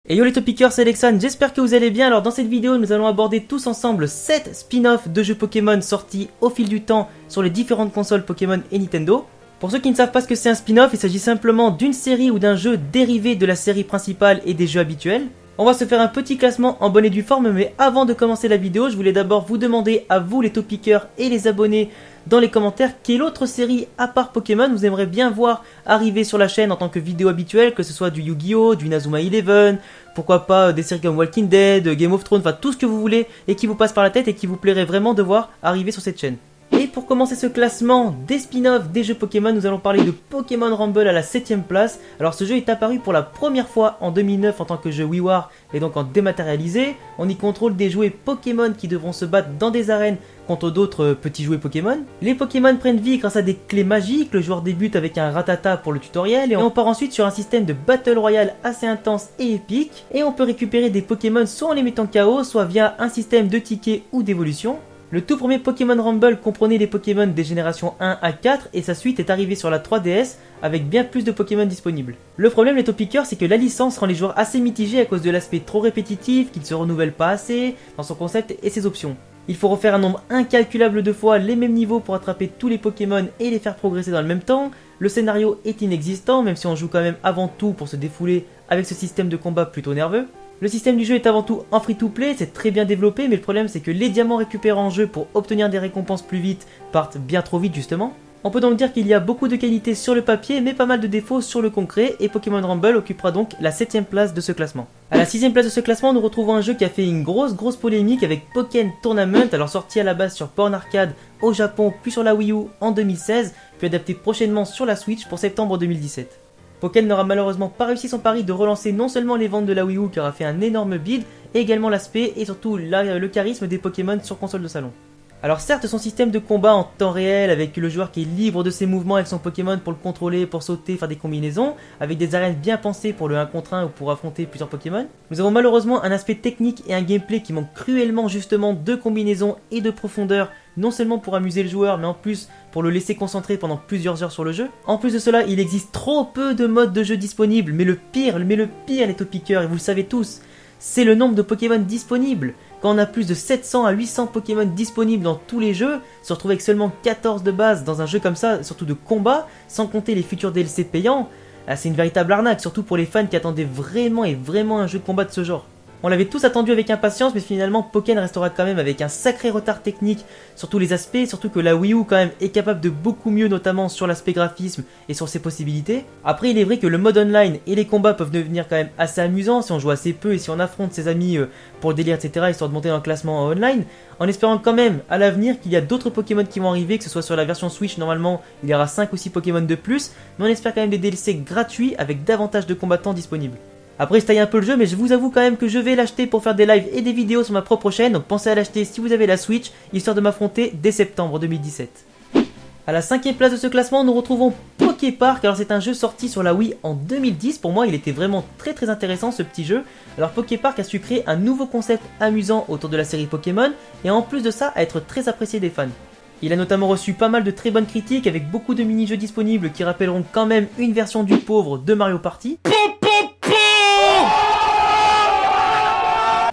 Et yo les Topiqueurs, c'est Alexandre, j'espère que vous allez bien. Alors dans cette vidéo, nous allons aborder tous ensemble 7 spin-offs de jeux Pokémon sortis au fil du temps sur les différentes consoles Pokémon et Nintendo. Pour ceux qui ne savent pas ce que c'est un spin-off, il s'agit simplement d'une série ou d'un jeu dérivé de la série principale et des jeux habituels. On va se faire un petit classement en bonne et due forme, mais avant de commencer la vidéo, je voulais d'abord vous demander à vous les Topiqueurs et les abonnés dans les commentaires quelle autre série à part Pokémon vous aimeriez bien voir arriver sur la chaîne en tant que vidéo habituelle, que ce soit du Yu-Gi-Oh, du Inazuma Eleven, pourquoi pas des séries comme Walking Dead, Game of Thrones, enfin tout ce que vous voulez et qui vous passe par la tête et qui vous plairait vraiment de voir arriver sur cette chaîne. Et pour commencer ce classement des spin-offs des jeux Pokémon, nous allons parler de Pokémon Rumble à la 7ème place. Alors ce jeu est apparu pour la première fois en 2009 en tant que jeu WiiWare et donc en dématérialisé. On y contrôle des jouets Pokémon qui devront se battre dans des arènes contre d'autres petits jouets Pokémon. Les Pokémon prennent vie grâce à des clés magiques, le joueur débute avec un Rattata pour le tutoriel et on part ensuite sur un système de Battle Royale assez intense et épique. Et on peut récupérer des Pokémon soit en les mettant KO, soit via un système de tickets ou d'évolution. Le tout premier Pokémon Rumble comprenait les Pokémon des générations 1 à 4 et sa suite est arrivée sur la 3DS avec bien plus de Pokémon disponibles. Le problème les Topiqueurs, c'est que la licence rend les joueurs assez mitigés à cause de l'aspect trop répétitif, qui ne se renouvelle pas assez dans son concept et ses options. Il faut refaire un nombre incalculable de fois les mêmes niveaux pour attraper tous les Pokémon et les faire progresser dans le même temps. Le scénario est inexistant, même si on joue quand même avant tout pour se défouler avec ce système de combat plutôt nerveux. Le système du jeu est avant tout en free-to-play, c'est très bien développé, mais le problème c'est que les diamants récupérés en jeu pour obtenir des récompenses plus vite partent bien trop vite justement. On peut donc dire qu'il y a beaucoup de qualités sur le papier, mais pas mal de défauts sur le concret, et Pokémon Rumble occupera donc la 7ème place de ce classement. À la 6ème place de ce classement, nous retrouvons un jeu qui a fait une grosse polémique avec Pokémon Tournament, alors sorti à la base sur Porn Arcade au Japon, puis sur la Wii U en 2016, puis adapté prochainement sur la Switch pour septembre 2017. Pokémon n'aura malheureusement pas réussi son pari de relancer non seulement les ventes de la Wii U qui aura fait un énorme bid, et également l'aspect et surtout le charisme des Pokémon sur console de salon. Alors certes, son système de combat en temps réel avec le joueur qui est libre de ses mouvements avec son Pokémon pour le contrôler, pour sauter, faire des combinaisons, avec des arènes bien pensées pour le 1 contre 1 ou pour affronter plusieurs Pokémon. Nous avons malheureusement un aspect technique et un gameplay qui manque cruellement justement de combinaisons et de profondeur, non seulement pour amuser le joueur, mais en plus pour le laisser concentrer pendant plusieurs heures sur le jeu. En plus de cela, il existe trop peu de modes de jeu disponibles, mais le pire les Topiqueurs, et vous le savez tous, c'est le nombre de Pokémon disponibles. Quand on a plus de 700 à 800 Pokémon disponibles dans tous les jeux, se retrouver avec seulement 14 de base dans un jeu comme ça, surtout de combat, sans compter les futurs DLC payants, c'est une véritable arnaque, surtout pour les fans qui attendaient vraiment un jeu de combat de ce genre. On l'avait tous attendu avec impatience, mais finalement Pokémon restera quand même avec un sacré retard technique sur tous les aspects, surtout que la Wii U quand même est capable de beaucoup mieux, notamment sur l'aspect graphisme et sur ses possibilités. Après il est vrai que le mode online et les combats peuvent devenir quand même assez amusants si on joue assez peu et si on affronte ses amis pour le délire etc, histoire de monter dans le classement en online, en espérant quand même à l'avenir qu'il y a d'autres Pokémon qui vont arriver, que ce soit sur la version Switch normalement il y aura 5 ou 6 Pokémon de plus, mais on espère quand même des DLC gratuits avec davantage de combattants disponibles. Après je taille un peu le jeu, mais je vous avoue quand même que je vais l'acheter pour faire des lives et des vidéos sur ma propre chaîne, donc pensez à l'acheter si vous avez la Switch, histoire de m'affronter dès septembre 2017. A la 5ème place de ce classement, nous retrouvons Poképark. Alors c'est un jeu sorti sur la Wii en 2010, pour moi il était vraiment très intéressant ce petit jeu. Alors Poképark a su créer un nouveau concept amusant autour de la série Pokémon, et en plus de ça à être très apprécié des fans. Il a notamment reçu pas mal de très bonnes critiques avec beaucoup de mini-jeux disponibles qui rappelleront quand même une version du pauvre de Mario Party.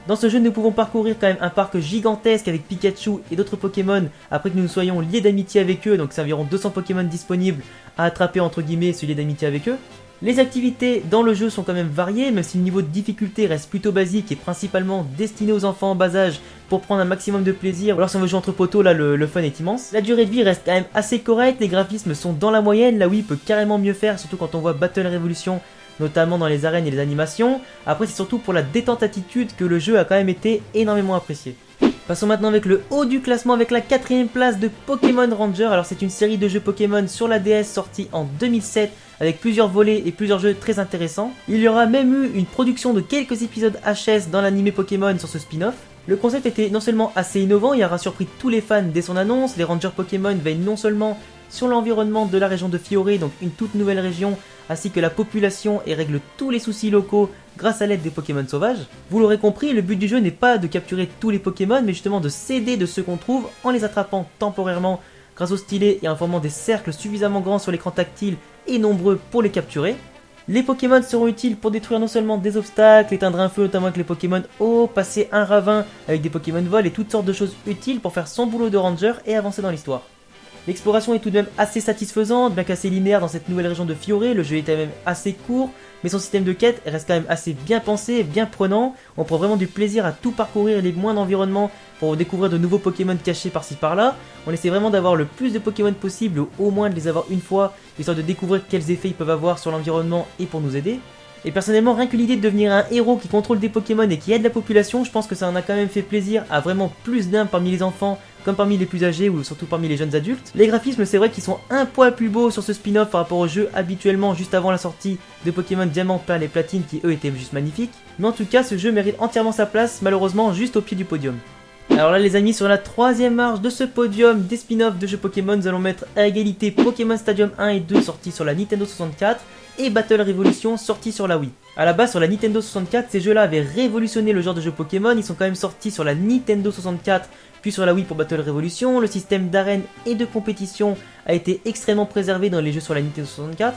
Dans ce jeu, nous pouvons parcourir quand même un parc gigantesque avec Pikachu et d'autres Pokémon après que nous nous soyons liés d'amitié avec eux, donc c'est environ 200 Pokémon disponibles à attraper entre guillemets ce lien d'amitié avec eux. Les activités dans le jeu sont quand même variées, même si le niveau de difficulté reste plutôt basique et principalement destiné aux enfants en bas âge pour prendre un maximum de plaisir. Ou alors si on veut jouer entre poteaux, là le fun est immense. La durée de vie reste quand même assez correcte, les graphismes sont dans la moyenne, la Wii peut carrément mieux faire, surtout quand on voit Battle Revolution, notamment dans les arènes et les animations. Après c'est surtout pour la détente attitude que le jeu a quand même été énormément apprécié. Passons maintenant avec le haut du classement avec la 4ème place de Pokémon Ranger. Alors c'est une série de jeux Pokémon sur la DS sortie en 2007 avec plusieurs volets et plusieurs jeux très intéressants. Il y aura même eu une production de quelques épisodes HS dans l'anime Pokémon sur ce spin-off. Le concept était non seulement assez innovant, il aura surpris tous les fans dès son annonce. Les Rangers Pokémon veillent non seulement sur l'environnement de la région de Fioré, donc une toute nouvelle région, ainsi que la population et règle tous les soucis locaux grâce à l'aide des Pokémon sauvages. Vous l'aurez compris, le but du jeu n'est pas de capturer tous les Pokémon, mais justement de s'aider de ceux qu'on trouve en les attrapant temporairement grâce au stylet et en formant des cercles suffisamment grands sur l'écran tactile et nombreux pour les capturer. Les Pokémon seront utiles pour détruire non seulement des obstacles, éteindre un feu notamment avec les Pokémon eau, passer un ravin avec des Pokémon vol et toutes sortes de choses utiles pour faire son boulot de ranger et avancer dans l'histoire. L'exploration est tout de même assez satisfaisante, bien qu'assez linéaire dans cette nouvelle région de Fioré, le jeu était même assez court, mais son système de quête reste quand même assez bien pensé et bien prenant. On prend vraiment du plaisir à tout parcourir les moindres environnements pour découvrir de nouveaux Pokémon cachés par-ci par-là. On essaie vraiment d'avoir le plus de Pokémon possible, ou au moins de les avoir une fois, histoire de découvrir quels effets ils peuvent avoir sur l'environnement et pour nous aider. Et personnellement, rien que l'idée de devenir un héros qui contrôle des Pokémon et qui aide la population, je pense que ça en a quand même fait plaisir à vraiment plus d'un parmi les enfants, comme parmi les plus âgés ou surtout parmi les jeunes adultes. Les graphismes, c'est vrai qu'ils sont un poil plus beaux sur ce spin-off par rapport au jeu habituellement juste avant la sortie de Pokémon Diamant, Perle et Platine qui eux étaient juste magnifiques. Mais en tout cas, ce jeu mérite entièrement sa place, malheureusement juste au pied du podium. Alors là les amis, sur la troisième marche de ce podium des spin-offs de jeux Pokémon, nous allons mettre à égalité Pokémon Stadium 1 et 2 sortis sur la Nintendo 64 et Battle Revolution sorti sur la Wii. A la base sur la Nintendo 64, ces jeux là avaient révolutionné le genre de jeu Pokémon, ils sont quand même sortis sur la Nintendo 64 puis sur la Wii pour Battle Revolution. Le système d'arène et de compétition a été extrêmement préservé dans les jeux sur la Nintendo 64.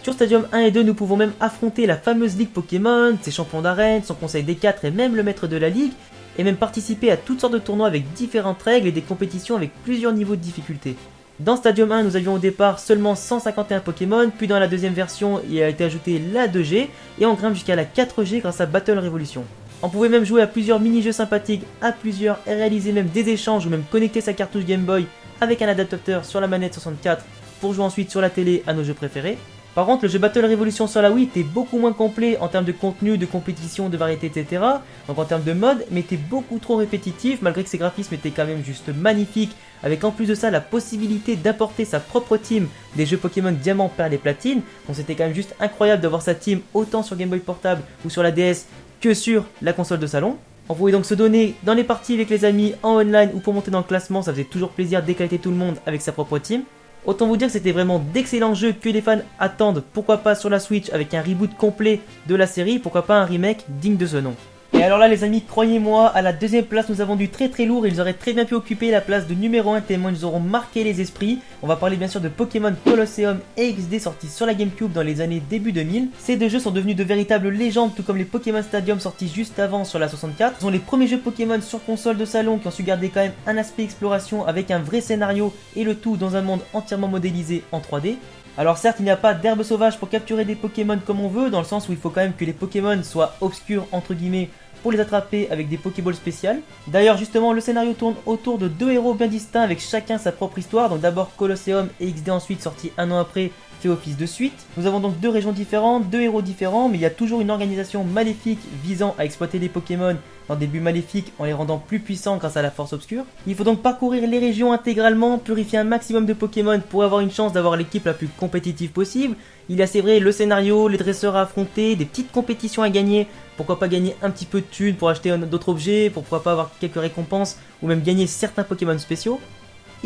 Sur Stadium 1 et 2, nous pouvons même affronter la fameuse Ligue Pokémon, ses champions d'arène, son conseil des 4 et même le maître de la Ligue, et même participer à toutes sortes de tournois avec différentes règles et des compétitions avec plusieurs niveaux de difficulté. Dans Stadium 1, nous avions au départ seulement 151 Pokémon, puis dans la deuxième version, il a été ajouté la 2G, et on grimpe jusqu'à la 4G grâce à Battle Revolution. On pouvait même jouer à plusieurs mini-jeux sympathiques à plusieurs et réaliser même des échanges ou même connecter sa cartouche Game Boy avec un adaptateur sur la manette 64 pour jouer ensuite sur la télé à nos jeux préférés. Par contre, le jeu Battle Revolution sur la Wii était beaucoup moins complet en termes de contenu, de compétition, de variété, etc. Donc en termes de mode, mais était beaucoup trop répétitif, malgré que ses graphismes étaient quand même juste magnifiques, avec en plus de ça la possibilité d'apporter sa propre team des jeux Pokémon Diamant, Perle et Platine. Donc c'était quand même juste incroyable d'avoir sa team autant sur Game Boy Portable ou sur la DS que sur la console de salon. On pouvait donc se donner dans les parties avec les amis en online ou pour monter dans le classement, ça faisait toujours plaisir d'éclater tout le monde avec sa propre team. Autant vous dire que c'était vraiment d'excellents jeux que les fans attendent, pourquoi pas sur la Switch avec un reboot complet de la série, pourquoi pas un remake digne de ce nom. Et alors là les amis, croyez-moi, à la deuxième place nous avons du très lourd, ils auraient très bien pu occuper la place de numéro 1 tellement ils auront marqué les esprits. On va parler bien sûr de Pokémon Colosseum et XD sortis sur la GameCube dans les années début 2000. Ces deux jeux sont devenus de véritables légendes tout comme les Pokémon Stadium sortis juste avant sur la 64. Ce sont les premiers jeux Pokémon sur console de salon qui ont su garder quand même un aspect exploration avec un vrai scénario et le tout dans un monde entièrement modélisé en 3D. Alors certes il n'y a pas d'herbe sauvage pour capturer des Pokémon comme on veut, dans le sens où il faut quand même que les Pokémon soient obscurs entre guillemets pour les attraper avec des Pokéballs spéciales. D'ailleurs justement le scénario tourne autour de deux héros bien distincts avec chacun sa propre histoire, donc d'abord Colosseum et XD ensuite sorti un an après fait office de suite. Nous avons donc deux régions différentes, deux héros différents, mais il y a toujours une organisation maléfique visant à exploiter les Pokémon dans des buts maléfiques en les rendant plus puissants grâce à la force obscure. Il faut donc parcourir les régions intégralement, purifier un maximum de Pokémon pour avoir une chance d'avoir l'équipe la plus compétitive possible. Il y a c'est vrai le scénario, les dresseurs à affronter, des petites compétitions à gagner, pourquoi pas gagner un petit peu de thunes pour acheter d'autres objets, pourquoi pas avoir quelques récompenses ou même gagner certains Pokémon spéciaux.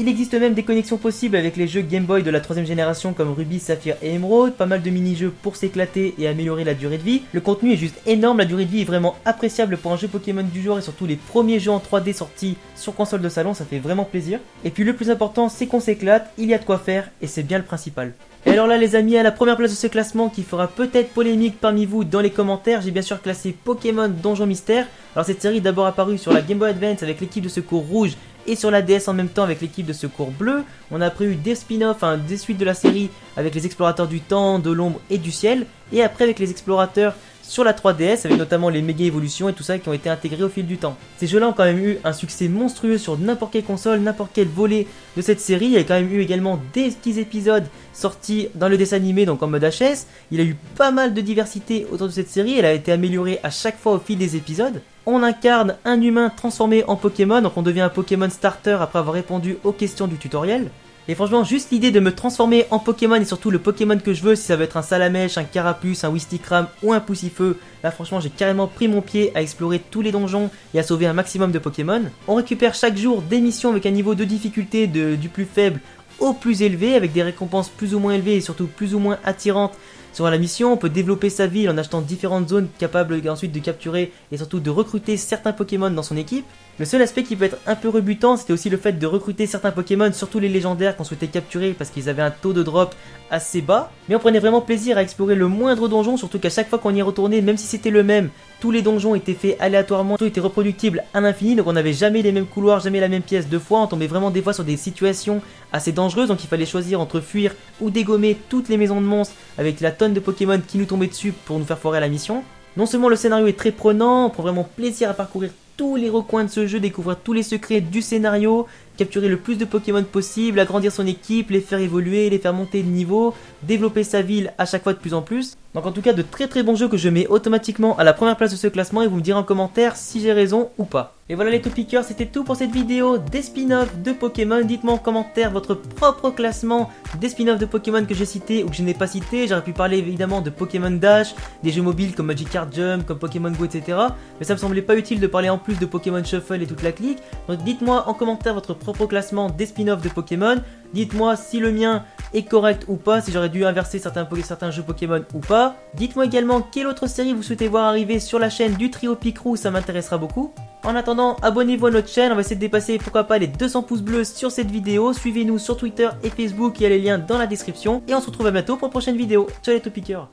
Il existe même des connexions possibles avec les jeux Game Boy de la 3ème génération comme Ruby, Saphir et Emerald, pas mal de mini-jeux pour s'éclater et améliorer la durée de vie. Le contenu est juste énorme, la durée de vie est vraiment appréciable pour un jeu Pokémon du genre et surtout les premiers jeux en 3D sortis sur console de salon, ça fait vraiment plaisir. Et puis le plus important c'est qu'on s'éclate, il y a de quoi faire et c'est bien le principal. Et alors là les amis, à la première place de ce classement qui fera peut-être polémique parmi vous dans les commentaires, j'ai bien sûr classé Pokémon Donjon Mystère. Alors cette série est d'abord apparue sur la Game Boy Advance avec l'équipe de secours rouge et sur la DS en même temps avec l'équipe de secours bleu. On a après eu des spin-offs, des suites de la série avec les explorateurs du temps, de l'ombre et du ciel, et après avec les explorateurs sur la 3DS avec notamment les méga évolutions et tout ça qui ont été intégrés au fil du temps. Ces jeux-là ont quand même eu un succès monstrueux sur n'importe quelle console, n'importe quel volet de cette série. Il y a quand même eu également des petits épisodes sortis dans le dessin animé, donc en mode HS. Il y a eu pas mal de diversité autour de cette série, elle a été améliorée à chaque fois au fil des épisodes. On incarne un humain transformé en Pokémon, donc on devient un Pokémon starter après avoir répondu aux questions du tutoriel. Et franchement, juste l'idée de me transformer en Pokémon et surtout le Pokémon que je veux, si ça veut être un Salamèche, un Carapuce, un Wistikram ou un Poussifeu, là franchement j'ai carrément pris mon pied à explorer tous les donjons et à sauver un maximum de Pokémon. On récupère chaque jour des missions avec un niveau de difficulté du plus faible au plus élevé, avec des récompenses plus ou moins élevées et surtout plus ou moins attirantes Sur la mission, on peut développer sa ville en achetant différentes zones capables ensuite de capturer et surtout de recruter certains Pokémon dans son équipe. Le seul aspect qui peut être un peu rebutant, c'était aussi le fait de recruter certains Pokémon, surtout les légendaires qu'on souhaitait capturer parce qu'ils avaient un taux de drop assez bas. Mais on prenait vraiment plaisir à explorer le moindre donjon, surtout qu'à chaque fois qu'on y retournait, même si c'était le même, tous les donjons étaient faits aléatoirement, tout était reproductible à l'infini, donc on n'avait jamais les mêmes couloirs, jamais la même pièce deux fois, on tombait vraiment des fois sur des situations assez dangereuses, donc il fallait choisir entre fuir ou dégommer toutes les maisons de monstres avec la tonne de Pokémon qui nous tombaient dessus pour nous faire foirer la mission. Non seulement le scénario est très prenant, on prend vraiment plaisir à parcourir tous les recoins de ce jeu, découvrir tous les secrets du scénario, capturer le plus de Pokémon possible, agrandir son équipe, les faire évoluer, les faire monter de niveau, développer sa ville à chaque fois de plus en plus. Donc en tout cas de très bons jeux que je mets automatiquement à la première place de ce classement et vous me direz en commentaire si j'ai raison ou pas. Et voilà les Topiqueurs, c'était tout pour cette vidéo des spin-offs de Pokémon. Dites-moi en commentaire votre propre classement des spin-offs de Pokémon que j'ai cités ou que je n'ai pas cités. J'aurais pu parler évidemment de Pokémon Dash, des jeux mobiles comme Magikarp Jump, comme Pokémon Go, etc. Mais ça me semblait pas utile de parler en plus de Pokémon Shuffle et toute la clique. Donc dites-moi en commentaire votre propre classement des spin-offs de Pokémon. Dites-moi si le mien est correct ou pas, si j'aurais dû inverser certains jeux Pokémon ou pas. Dites-moi également quelle autre série vous souhaitez voir arriver sur la chaîne du trio Picrou, ça m'intéressera beaucoup. En attendant, abonnez-vous à notre chaîne, on va essayer de dépasser pourquoi pas les 200 pouces bleus sur cette vidéo. Suivez-nous sur Twitter et Facebook, il y a les liens dans la description. Et on se retrouve à bientôt pour une prochaine vidéo. Ciao les Topiqueurs.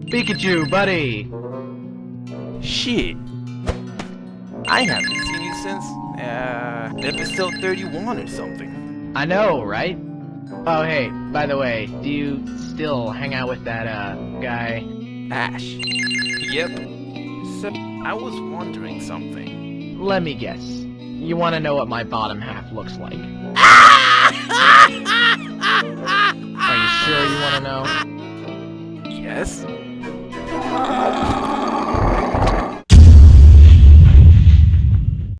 Pikachu, buddy! Shit. I haven't seen you since, episode 31 or something. I know, right? Oh, hey, by the way, do you still hang out with that, guy? Ash. Yep. So, I was wondering something. Let me guess. You wanna know what my bottom half looks like? Are you sure you wanna know? Yes?